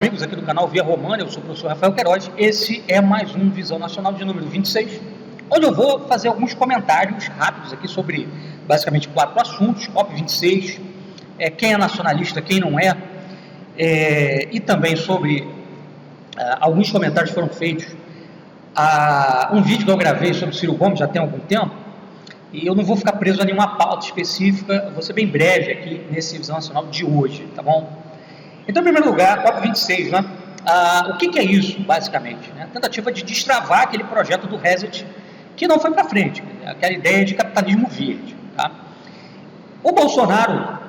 Amigos aqui do canal Via Romana, eu sou o professor Rafael Queiroz. Esse é mais um Visão Nacional de número 26, onde eu vou fazer alguns comentários rápidos aqui sobre basicamente 4 assuntos: COP26, quem é nacionalista, quem não é, e também sobre alguns comentários foram feitos a um vídeo que eu gravei sobre Ciro Gomes já tem algum tempo, e eu não vou ficar preso a nenhuma pauta específica, vou ser bem breve aqui nesse Visão Nacional de hoje, tá bom? Então, em primeiro lugar, COP26, né? O que é isso, basicamente? Né? A tentativa de destravar aquele projeto do Reset, que não foi para frente, aquela ideia de capitalismo verde. Tá? O Bolsonaro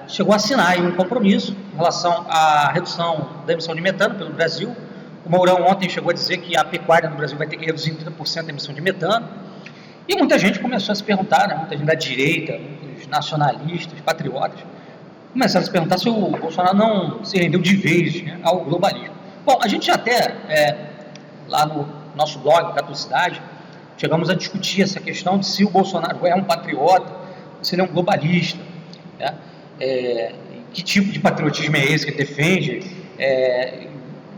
chegou a assinar aí um compromisso em relação à redução da emissão de metano pelo Brasil. O Mourão ontem chegou a dizer que a pecuária no Brasil vai ter que reduzir em 30% a emissão de metano. E muita gente começou a se perguntar, né? Muita gente da direita, muitos nacionalistas, patriotas, começaram a se perguntar se o Bolsonaro não se rendeu de vez, né, ao globalismo. Bom, a gente já até, lá no nosso blog, Catolicidade, chegamos a discutir essa questão de se o Bolsonaro é um patriota, se ele é um globalista, né, que tipo de patriotismo é esse que ele defende,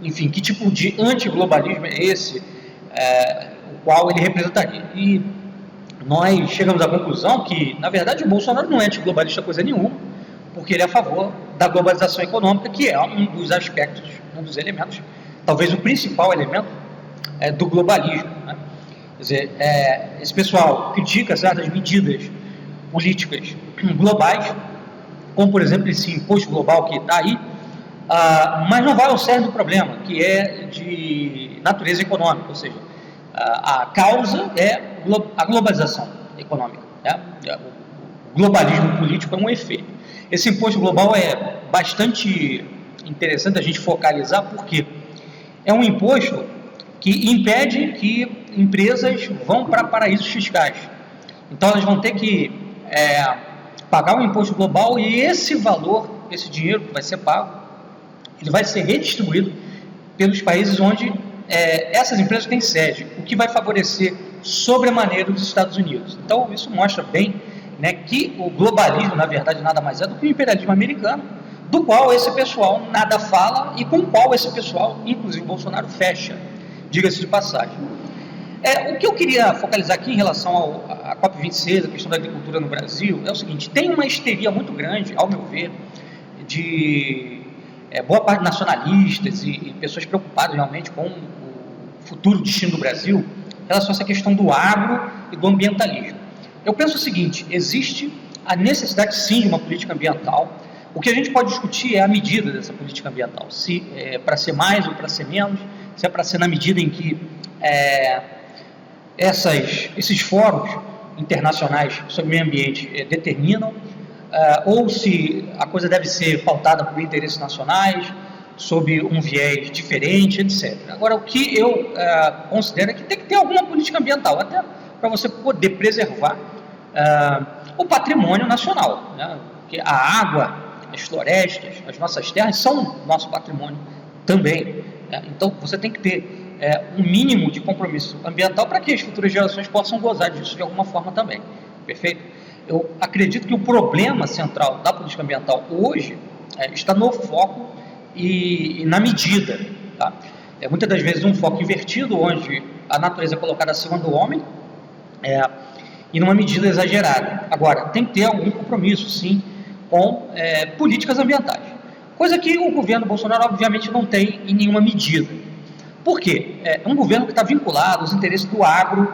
enfim, que tipo de antiglobalismo é esse, o qual ele representaria. E nós chegamos à conclusão que, na verdade, o Bolsonaro não é antiglobalista coisa nenhuma, porque ele é a favor da globalização econômica, que é um dos aspectos, um dos elementos, talvez o principal elemento do globalismo. Né? Quer dizer, esse pessoal critica certas medidas políticas globais, como, por exemplo, esse imposto global que está aí, mas não vai ao cerne do problema, que é de natureza econômica, ou seja, a causa é a globalização econômica. Né? O globalismo político é um efeito. Esse imposto global é bastante interessante a gente focalizar, porque é um imposto que impede que empresas vão para paraísos fiscais. Então, elas vão ter que pagar um imposto global, e esse valor, esse dinheiro que vai ser pago, ele vai ser redistribuído pelos países onde essas empresas têm sede, o que vai favorecer sobremaneira os Estados Unidos. Então, isso mostra bem, né, que o globalismo, na verdade, nada mais é do que o imperialismo americano, do qual esse pessoal nada fala e com o qual esse pessoal, inclusive Bolsonaro, fecha, diga-se de passagem. O que eu queria focalizar aqui em relação à COP26, a questão da agricultura no Brasil, é o seguinte: tem uma histeria muito grande, ao meu ver, de boa parte de nacionalistas e pessoas preocupadas realmente com o futuro destino do Brasil em relação a essa questão do agro e do ambientalismo. Eu penso o seguinte: existe a necessidade, sim, de uma política ambiental. O que a gente pode discutir é a medida dessa política ambiental, se é para ser mais ou para ser menos, se é para ser na medida em que esses fóruns internacionais sobre meio ambiente determinam, ou se a coisa deve ser pautada por interesses nacionais, sob um viés diferente, etc. Agora, o que eu considero é que tem que ter alguma política ambiental, até para você poder preservar o patrimônio nacional, né? Porque a água, as florestas, as nossas terras são nosso patrimônio também, né? Então você tem que ter um mínimo de compromisso ambiental para que as futuras gerações possam gozar disso de alguma forma também, perfeito? Eu acredito que o problema central da política ambiental hoje está no foco e na medida, tá? Muitas das vezes um foco invertido, onde a natureza é colocada acima do homem, e numa medida exagerada. Agora, tem que ter algum compromisso, sim, com políticas ambientais, coisa que o governo Bolsonaro, obviamente, não tem em nenhuma medida. Por quê? É um governo que está vinculado aos interesses do agro,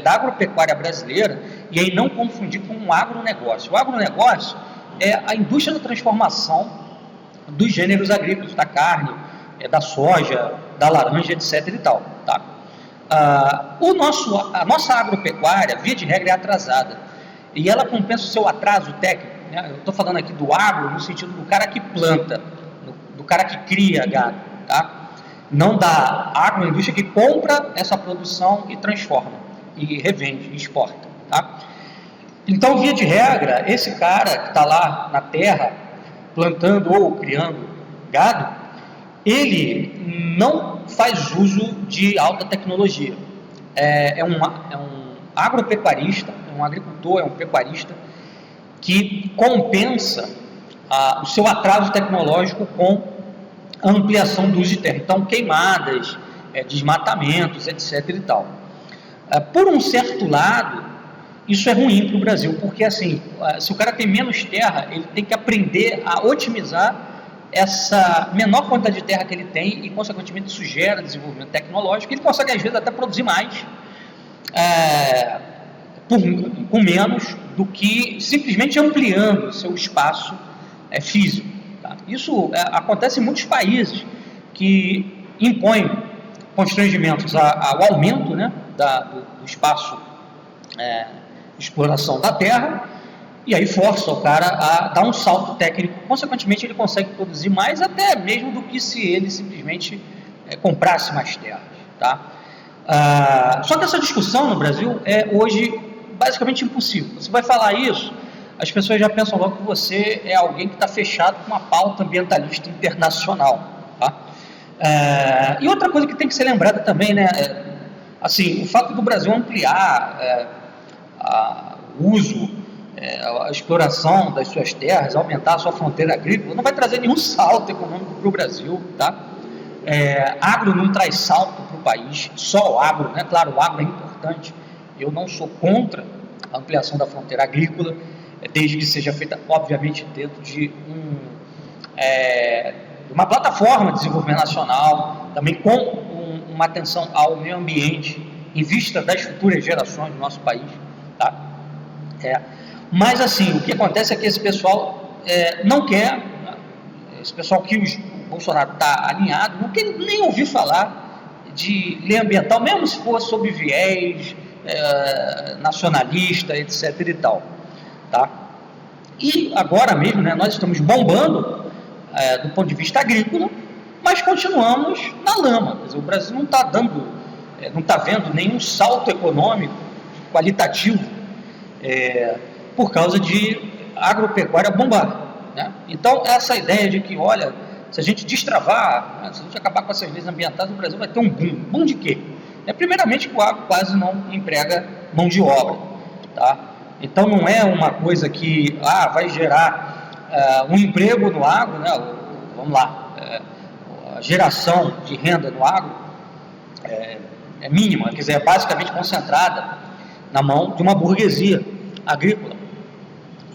da agropecuária brasileira, e aí não confundir com o agronegócio. O agronegócio é a indústria da transformação dos gêneros agrícolas, da carne, da soja, da laranja, etc. e tal, tá? A nossa agropecuária, via de regra, é atrasada, e ela compensa o seu atraso técnico, né? Eu estou falando aqui do agro no sentido do cara que planta, do cara que cria gado, tá? Não da agroindústria que compra essa produção e transforma, e revende, e exporta, tá? Então, via de regra, esse cara que está lá na terra, plantando ou criando gado, ele não faz uso de alta tecnologia. É um agropecuarista, é um agricultor, é um pecuarista que compensa o seu atraso tecnológico com a ampliação do uso de terra. Então, queimadas, desmatamentos, etc. e tal. Por um certo lado, isso é ruim para o Brasil, porque assim, se o cara tem menos terra, ele tem que aprender a otimizar essa menor quantidade de terra que ele tem e, consequentemente, isso gera desenvolvimento tecnológico. Ele consegue, às vezes, até produzir mais com menos do que simplesmente ampliando o seu espaço físico. Tá? Isso acontece em muitos países que impõem constrangimentos ao aumento, né, do espaço de exploração da terra, e aí força o cara a dar um salto técnico. Consequentemente, ele consegue produzir mais, até mesmo do que se ele simplesmente comprasse mais terras. Tá? Só que essa discussão no Brasil é hoje basicamente impossível. Você vai falar isso, as pessoas já pensam logo que você é alguém que está fechado com uma pauta ambientalista internacional. Tá? E outra coisa que tem que ser lembrada também, né, assim, o fato do Brasil ampliar o uso, a exploração das suas terras, aumentar a sua fronteira agrícola, não vai trazer nenhum salto econômico para o Brasil. Tá? Agro não traz salto para o país, só o agro, né? Claro, o agro é importante, eu não sou contra a ampliação da fronteira agrícola, desde que seja feita, obviamente, dentro de uma plataforma de desenvolvimento nacional, também com uma atenção ao meio ambiente, em vista das futuras gerações do nosso país. Tá? Mas, assim, o que acontece é que esse pessoal não quer, esse pessoal que o Bolsonaro está alinhado, não quer nem ouvir falar de lei ambiental, mesmo se for sob viés nacionalista, etc. e tal. Tá? E agora mesmo, né, nós estamos bombando do ponto de vista agrícola, mas continuamos na lama. Quer dizer, o Brasil não está não está vendo nenhum salto econômico qualitativo por causa de agropecuária bombar. Né? Então, essa ideia de que, olha, se a gente destravar, né, se a gente acabar com essas leis ambientais, o Brasil vai ter um boom. Boom de quê? Primeiramente, que o agro quase não emprega mão de obra. Tá? Então, não é uma coisa que vai gerar um emprego no agro, né? Vamos lá, a geração de renda no agro é mínima, quer dizer, é basicamente concentrada na mão de uma burguesia agrícola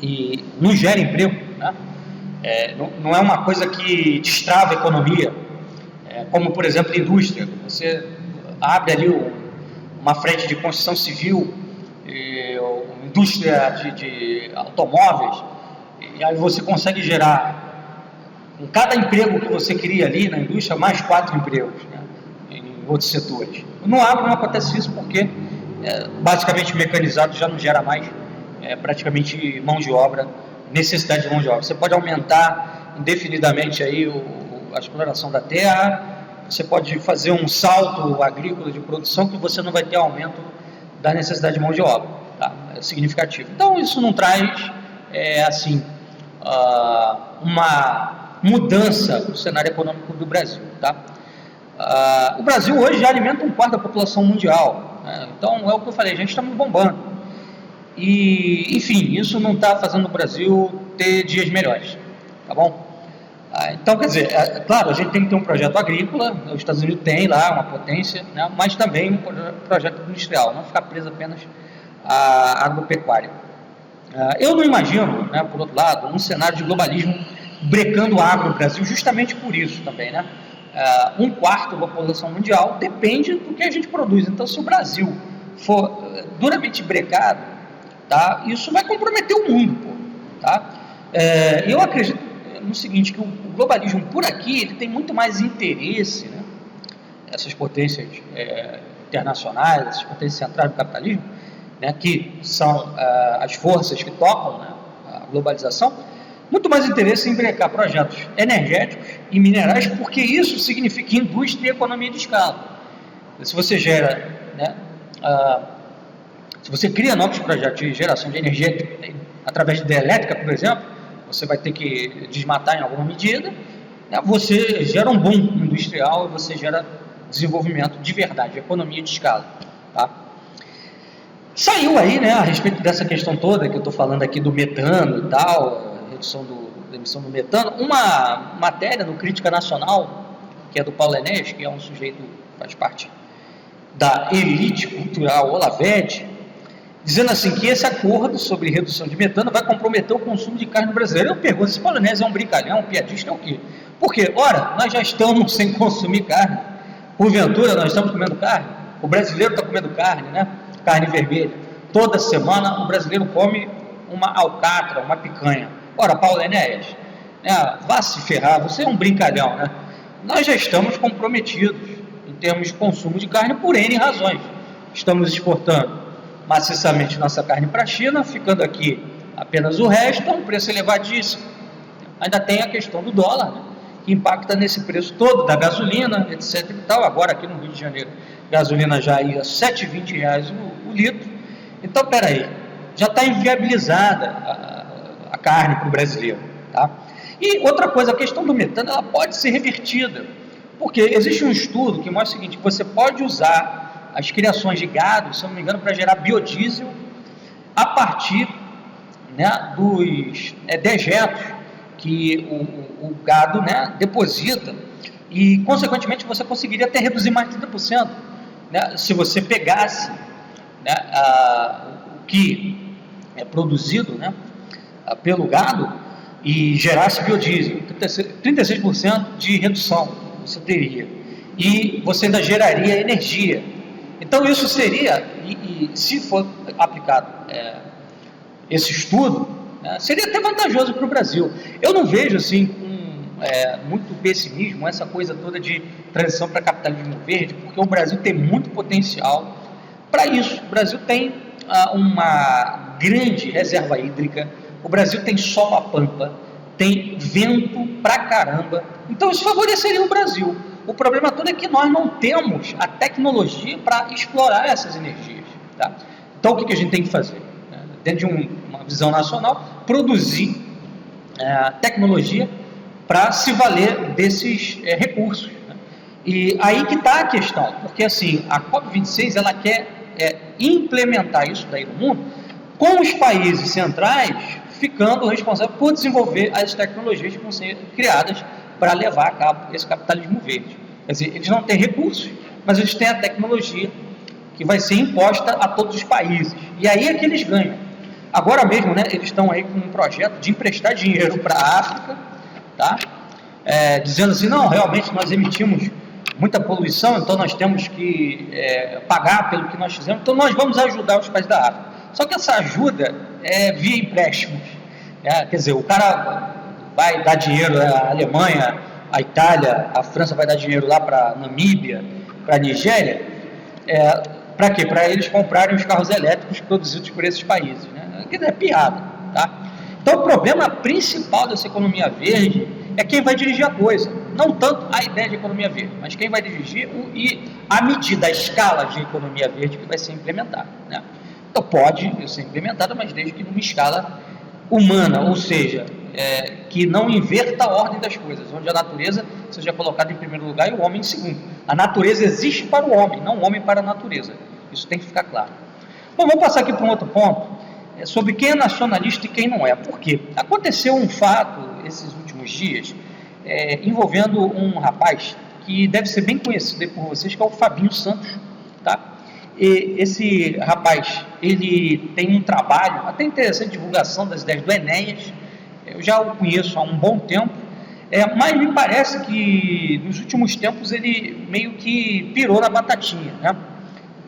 e não gera emprego. Né? Não é uma coisa que destrava a economia, como, por exemplo, a indústria. Você abre ali uma frente de construção civil, indústria de automóveis, e aí você consegue gerar, com cada emprego que você cria ali na indústria, mais 4 empregos, né, em outros setores. No agro não acontece isso porque basicamente mecanizado já não gera mais praticamente mão de obra, necessidade de mão de obra. Você pode aumentar indefinidamente aí a exploração da terra, você pode fazer um salto agrícola de produção que você não vai ter aumento da necessidade de mão de obra. Tá? É significativo. Então, isso não traz, uma mudança no cenário econômico do Brasil. Tá? O Brasil hoje já alimenta 1/4 da população mundial. Né? Então, é o que eu falei, a gente está muito bombando. E, enfim, isso não está fazendo o Brasil ter dias melhores. Tá bom? Então, quer dizer, claro, a gente tem que ter um projeto agrícola, os Estados Unidos tem lá uma potência, né, mas também um projeto industrial, não ficar preso apenas à agropecuária. Eu não imagino, né, por outro lado, um cenário de globalismo brecando o agro no Brasil, justamente por isso também, né? 1/4 da população mundial depende do que a gente produz. Então, se o Brasil for duramente brecado, tá, isso vai comprometer o mundo. Pô, tá? Eu acredito no seguinte, que o globalismo por aqui ele tem muito mais interesse, né? Essas potências internacionais, essas potências centrais do capitalismo, né, que são as forças que tocam, né, a globalização, muito mais interesse em brecar projetos energéticos e minerais, porque isso significa indústria e economia de escala. Se você gera, né, se você cria novos projetos de geração de energia através de hidrelétrica, por exemplo, você vai ter que desmatar em alguma medida, né, você gera um boom industrial e você gera desenvolvimento de verdade, economia de escala. Tá? Saiu aí, né, a respeito dessa questão toda que eu estou falando aqui do metano e tal, redução da emissão do metano, uma matéria no Crítica Nacional, que é do Paulo Enéas, que é um sujeito que faz parte da elite cultural Olavete, dizendo assim que esse acordo sobre redução de metano vai comprometer o consumo de carne brasileira. Eu pergunto, esse Paulo Enéas é um brincalhão, um piadista, é o quê? Porque, ora, nós já estamos sem consumir carne, porventura nós estamos comendo carne, o brasileiro está comendo carne, né? Carne vermelha. Toda semana o brasileiro come uma alcatra, uma picanha. Ora, Paulo Enéas, vá se ferrar, você é um brincalhão, né? Nós já estamos comprometidos em termos de consumo de carne por N razões. Estamos exportando maciçamente nossa carne para a China, ficando aqui apenas o resto, a um preço elevadíssimo. Ainda tem a questão do dólar, né, que impacta nesse preço todo, da gasolina, etc. e tal. Agora aqui no Rio de Janeiro, gasolina já ia R$ 7,20 o litro. Então, peraí, já está inviabilizada a carne para o brasileiro. Tá? E outra coisa, a questão do metano, ela pode ser revertida, porque existe um estudo que mostra o seguinte, que você pode usar as criações de gado, se não me engano, para gerar biodiesel a partir, né, dos dejetos que o gado, né, deposita, e consequentemente você conseguiria até reduzir mais de 30%, né, se você pegasse, né, o que é produzido, né, pelo gado e gerasse biodiesel. 36% de redução você teria, e você ainda geraria energia. Então isso seria, e se for aplicado esse estudo, né, seria até vantajoso para o Brasil. Eu não vejo assim com muito pessimismo essa coisa toda de transição para capitalismo verde, porque o Brasil tem muito potencial para isso. O Brasil tem uma grande reserva hídrica, o Brasil tem sol a pampa, tem vento pra caramba, então isso favoreceria o Brasil. O problema todo é que nós não temos a tecnologia para explorar essas energias. Tá? Então, o que a gente tem que fazer? Dentro de uma visão nacional, produzir tecnologia para se valer desses recursos. Né? E aí que está a questão, porque assim, a COP26 ela quer implementar isso daí no mundo, com os países centrais ficando responsáveis por desenvolver as tecnologias que vão ser criadas para levar a cabo esse capitalismo verde. Quer dizer, eles não têm recursos, mas eles têm a tecnologia que vai ser imposta a todos os países. E aí é que eles ganham. Agora mesmo, né, eles estão aí com um projeto de emprestar dinheiro para a África, tá? Dizendo assim, não, realmente nós emitimos muita poluição, então nós temos que pagar pelo que nós fizemos, então nós vamos ajudar os países da África. Só que essa ajuda é via empréstimos. Quer dizer, o cara vai dar dinheiro à Alemanha, à Itália, a França vai dar dinheiro lá para a Namíbia, para a Nigéria, para quê? Para eles comprarem os carros elétricos produzidos por esses países. Né? Que é piada. Tá? Então o problema principal dessa economia verde é quem vai dirigir a coisa. Não tanto a ideia de economia verde, mas quem vai dirigir e a medida, a escala de economia verde que vai ser implementada. Né? Então pode ser implementada, mas desde que numa escala humana, ou seja, que não inverta a ordem das coisas, onde a natureza seja colocada em primeiro lugar e o homem em segundo. A natureza existe para o homem, não o homem para a natureza. Isso tem que ficar claro. Bom, vamos passar aqui para um outro ponto, sobre quem é nacionalista e quem não é. Por quê? Aconteceu um fato esses últimos dias envolvendo um rapaz que deve ser bem conhecido por vocês, que é o Fabinho Santos, tá? E esse rapaz, ele tem um trabalho até interessante, divulgação das ideias do Enéas. Eu já o conheço há um bom tempo, mas me parece que nos últimos tempos ele meio que pirou na batatinha, né?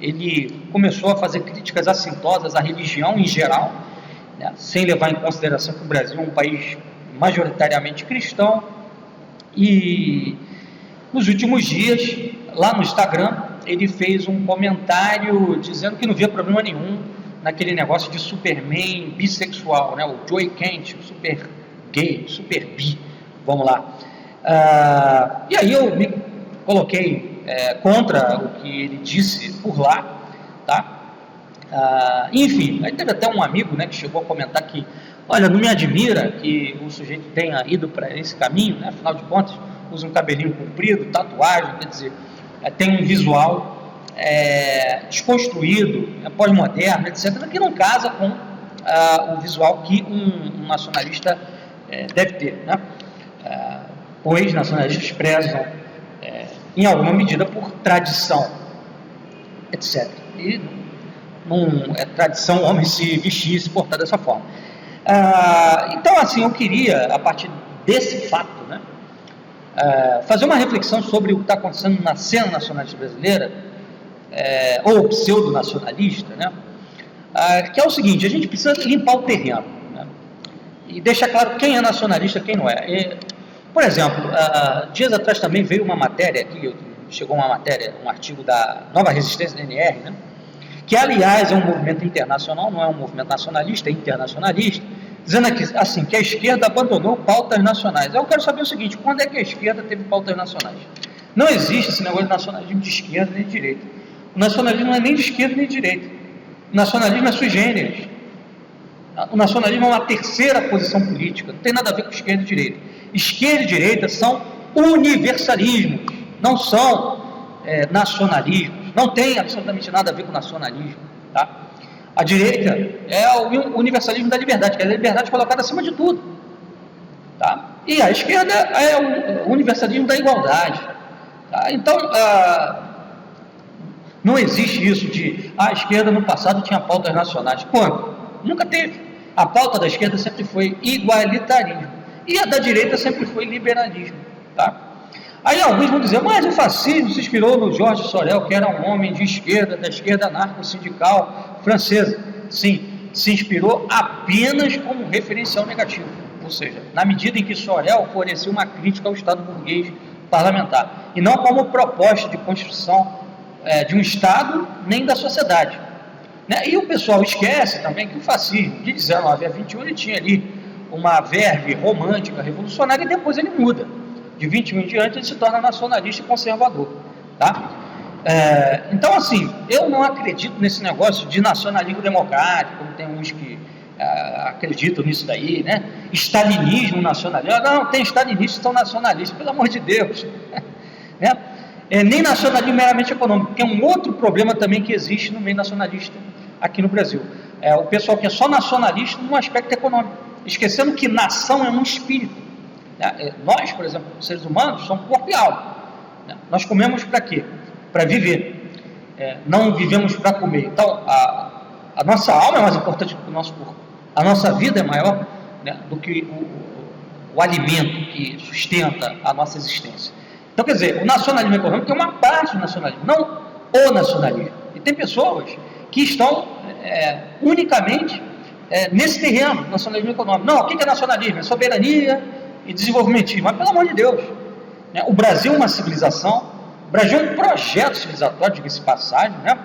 Ele começou a fazer críticas assintosas à religião em geral, né? Sem levar em consideração que o Brasil é um país majoritariamente cristão, e nos últimos dias, lá no Instagram, ele fez um comentário dizendo que não via problema nenhum naquele negócio de Superman bissexual, né? O Joey Kent, o super gay, super bi, vamos lá. E aí eu me coloquei contra o que ele disse por lá, tá? Enfim, aí teve até um amigo, né, que chegou a comentar que, olha, não me admira que o sujeito tenha ido para esse caminho, né? Afinal de contas, usa um cabelinho comprido, tatuagem, quer dizer, tem um visual desconstruído, pós-moderno, etc., que não casa com o visual que um nacionalista deve ter, né? Pois nacionalistas prezam, em alguma medida, por tradição, etc. E não é tradição o homem se vestir e se portar dessa forma. Então, assim, eu queria, a partir desse fato, né, fazer uma reflexão sobre o que está acontecendo na cena nacionalista brasileira, ou pseudo-nacionalista, né, que é o seguinte: a gente precisa limpar o terreno, né, e deixar claro quem é nacionalista e quem não é. Por exemplo, dias atrás também veio uma matéria aqui, chegou uma matéria, um artigo da Nova Resistência da NR, né, que aliás é um movimento internacional, não é um movimento nacionalista, é internacionalista, dizendo aqui, assim, que a esquerda abandonou pautas nacionais. Eu quero saber o seguinte: quando é que a esquerda teve pautas nacionais? Não existe esse negócio de nacionalismo de esquerda nem de direita. O nacionalismo não é nem de esquerda nem de direita. O nacionalismo é sui generis. O nacionalismo é uma terceira posição política, não tem nada a ver com esquerda e direita. Esquerda e direita são universalismos, não são nacionalismos. Não tem absolutamente nada a ver com nacionalismo, tá? A direita é o universalismo da liberdade, que é a liberdade colocada acima de tudo, tá? E a esquerda é o universalismo da igualdade, tá? Então, não existe isso de a esquerda no passado tinha pautas nacionais. Quando? Nunca teve. A pauta da esquerda sempre foi igualitarismo e a da direita sempre foi liberalismo, tá? Aí alguns vão dizer: mas o fascismo se inspirou no Georges Sorel, que era um homem de esquerda, da esquerda anarco-sindical francesa. Sim, se inspirou apenas como referencial negativo, ou seja, na medida em que Sorel forneceu uma crítica ao Estado burguês parlamentar, e não como proposta de construção de um Estado nem da sociedade, né? E o pessoal esquece também que o fascismo de 19 a 21 ele tinha ali uma verve romântica, revolucionária, e depois ele muda. De 21 em diante ele se torna nacionalista e conservador, tá? Então, assim, eu não acredito nesse negócio de nacionalismo democrático, como tem uns que acreditam nisso daí, né? Stalinismo nacionalista. Não, tem stalinistas que são nacionalistas, pelo amor de Deus, né? Nem nacionalismo meramente econômico, que é um outro problema também que existe no meio nacionalista aqui no Brasil. O pessoal que é só nacionalista no aspecto econômico, esquecendo que nação é um espírito. Nós, por exemplo, seres humanos, somos corpo e alma. Nós comemos para quê? Para viver. Não vivemos para comer. Então, a nossa alma é mais importante do que o nosso corpo. A nossa vida é maior, né, do que o alimento que sustenta a nossa existência. Então, quer dizer, o nacionalismo econômico é uma parte do nacionalismo, não o nacionalismo. E tem pessoas que estão unicamente nesse terreno, nacionalismo econômico. Não, o que é nacionalismo? É soberania e desenvolvimentismo. Mas, pelo amor de Deus, né? O Brasil é uma civilização, o Brasil é um projeto civilizatório, diga-se de passagem, né?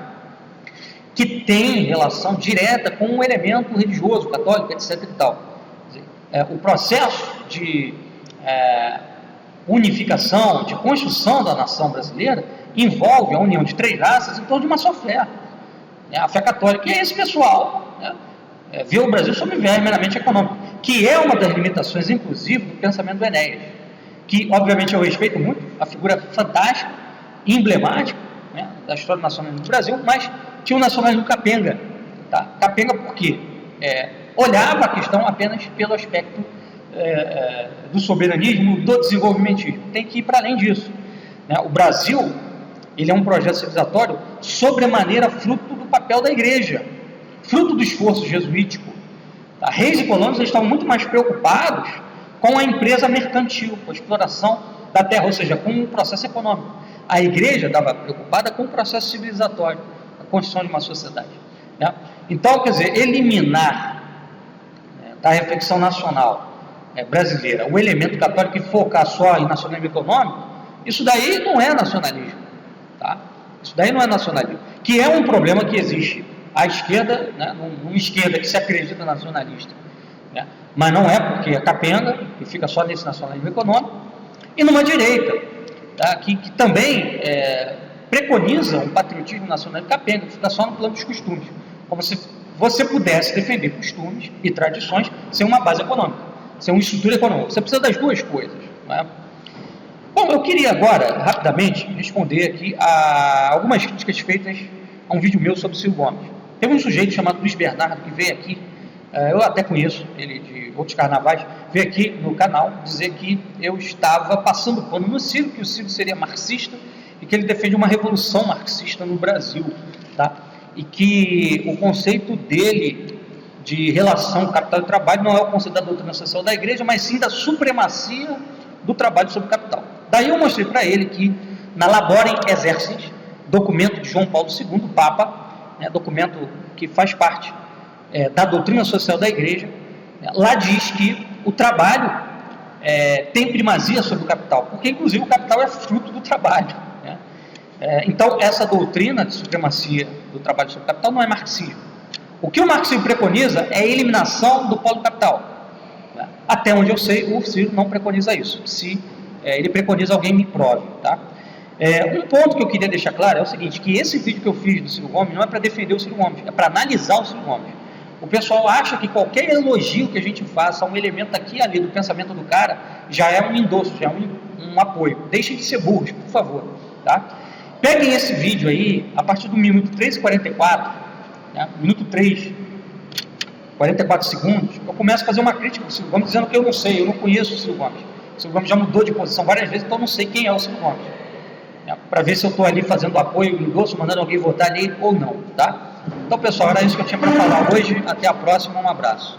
Que tem relação direta com um elemento religioso, católico, etc. e tal. O processo de unificação, de construção da nação brasileira envolve a união de três raças em torno de uma só fé, né? A fé católica. E é esse pessoal, né, vê o Brasil sob viés meramente econômico, que é uma das limitações, inclusive, do pensamento do Enéas, que, obviamente, eu respeito muito, a figura fantástica e emblemática, né, da história do nacionalismo do Brasil, mas tinha um nacionalismo capenga, tá? Capenga por quê? Olhava a questão apenas pelo aspecto do soberanismo, do desenvolvimentismo. Tem que ir para além disso, né? O Brasil, ele é um projeto civilizatório sobremaneira fruto do papel da igreja, fruto do esforço jesuítico. Tá? Reis e colonos estavam muito mais preocupados com a empresa mercantil, com a exploração da terra, ou seja, com o processo econômico. A igreja estava preocupada com o processo civilizatório, a construção de uma sociedade, né? Então, quer dizer, eliminar, né, da reflexão nacional brasileira o elemento católico e focar só em nacionalismo econômico, isso daí não é nacionalismo, tá? Isso daí não é nacionalismo, que é um problema que existe à esquerda, né, numa esquerda que se acredita nacionalista, né, mas não é porque é capenga e fica só nesse nacionalismo econômico, e numa direita, tá, que também preconiza um patriotismo nacional capenga, que fica só no plano dos costumes, como se você pudesse defender costumes e tradições sem uma base econômica, sem uma estrutura econômica. Você precisa das duas coisas, né? Bom, eu queria agora, rapidamente, responder aqui a algumas críticas feitas a um vídeo meu sobre o Ciro Gomes. Teve um sujeito chamado Luiz Bernardo que veio aqui eu até conheço ele de outros carnavais, veio aqui no canal dizer que eu estava passando pano no Ciro, que o Ciro seria marxista e que ele defende uma revolução marxista no Brasil, tá? E que o conceito dele de relação capital e trabalho não é o conceito da doutrina social da igreja, mas sim da supremacia do trabalho sobre o capital. Daí eu mostrei para ele que na Laborem Exercens, documento de João Paulo II, Papa, documento que faz parte da doutrina social da igreja, lá diz que o trabalho tem primazia sobre o capital, porque inclusive o capital é fruto do trabalho, né? Então essa doutrina de supremacia do trabalho sobre o capital não é marxismo. O que o marxismo preconiza é a eliminação do polo capital, né? Até onde eu sei, o Ciro não preconiza isso. Se ele preconiza, alguém me prove, tá? Um ponto que eu queria deixar claro é o seguinte, que esse vídeo que eu fiz do Ciro Gomes não é para defender o Ciro Gomes, é para analisar o Ciro Gomes. O pessoal acha que qualquer elogio que a gente faça a um elemento aqui e ali do pensamento do cara já é um endosso, já é um apoio. Deixem de ser burros, por favor, tá? Peguem esse vídeo aí, a partir do minuto 3:44, né? Minuto 3, 44 segundos, eu começo a fazer uma crítica ao Ciro Gomes, dizendo que eu não sei, eu não conheço o Ciro Gomes. O Ciro Gomes já mudou de posição várias vezes, então eu não sei quem é o Ciro Gomes. Para ver se eu estou ali fazendo apoio, endosso, mandando alguém votar nele ou não, tá? Então, pessoal, era isso que eu tinha para falar hoje. Até a próxima, um abraço.